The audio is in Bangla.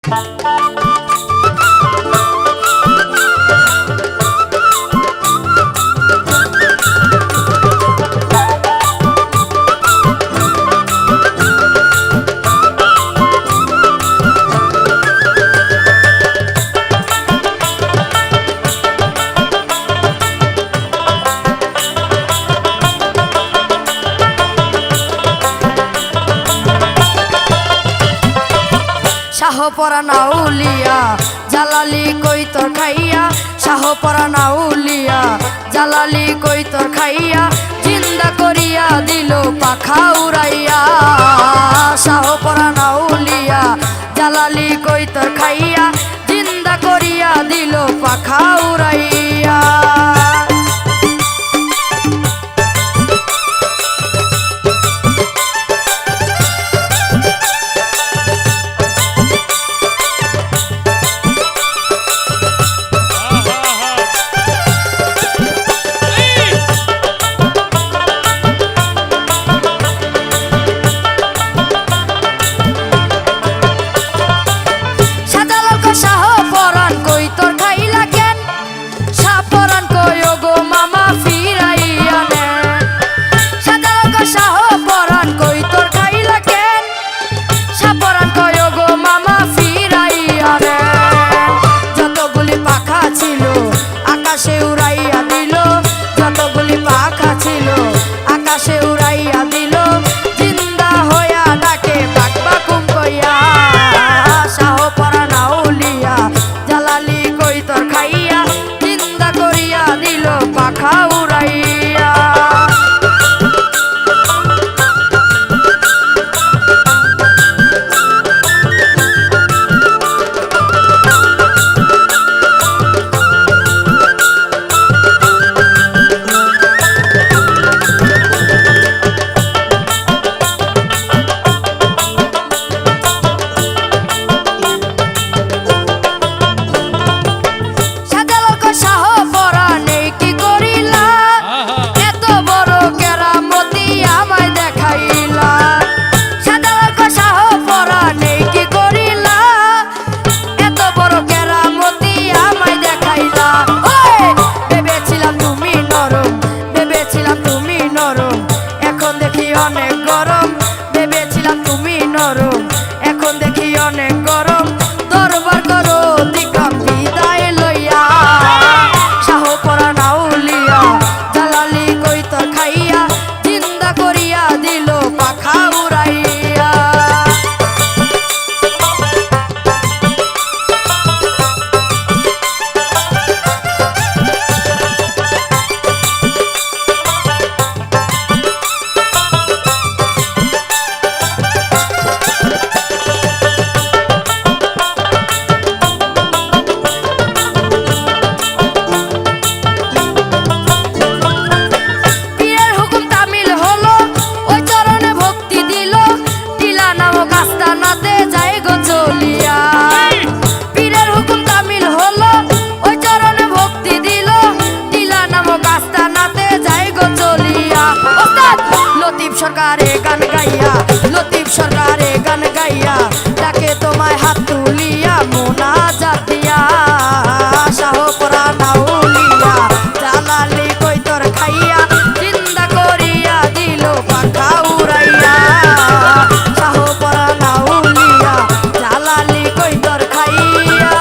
শাহপরা নাউলিয়া জালালি কই তোর খাইয়া, শাহপরা নাউলিয়া জালালি কই তোর খাইয়া, জিন্দা করিয়া দিল পাখা উড়াইয়া। শাহপরা নাউলিয়া জালালি কই তোর খাইয়া, জিন্দা করিয়া দিল পাখা উড়াইয়া। আকাশে উড়াইয়া দিল, যতগুলি পাখা ছিল আকাশে উড়াইয়া দিল, জিন্দা হইয়া ডাকে বাক বাকুম কইয়া। শাহপরা নাউলিয়া জালালি কই তোর খাইয়া, জিন্দা করিয়া দিল পাখা উড়াইয়া। অনেক গরম ভেবেছিলাম তুমি নরম, এখন দেখি অনেক গরম, দরবার করো দিকাম বিদায় লইয়া। শাহপরা নাউলিয়া জালালি কই তোর খাইয়া, জিন্দা করিয়া দিল পাখা উড়াইয়া। সরকারে গান গাইয়া, লতিফ সরকারে গান গাইয়া, ডাকে তোমায় হাত তুলিয়া মোনাজাত দিয়া। শাহপরা নাউলিয়া জালালি কই তোর খাইয়া, জিন্দা করিয়া দিল পাখা উড়াইয়া। শাহপরা নাউলিয়া জালালি কই তোর খাইয়া।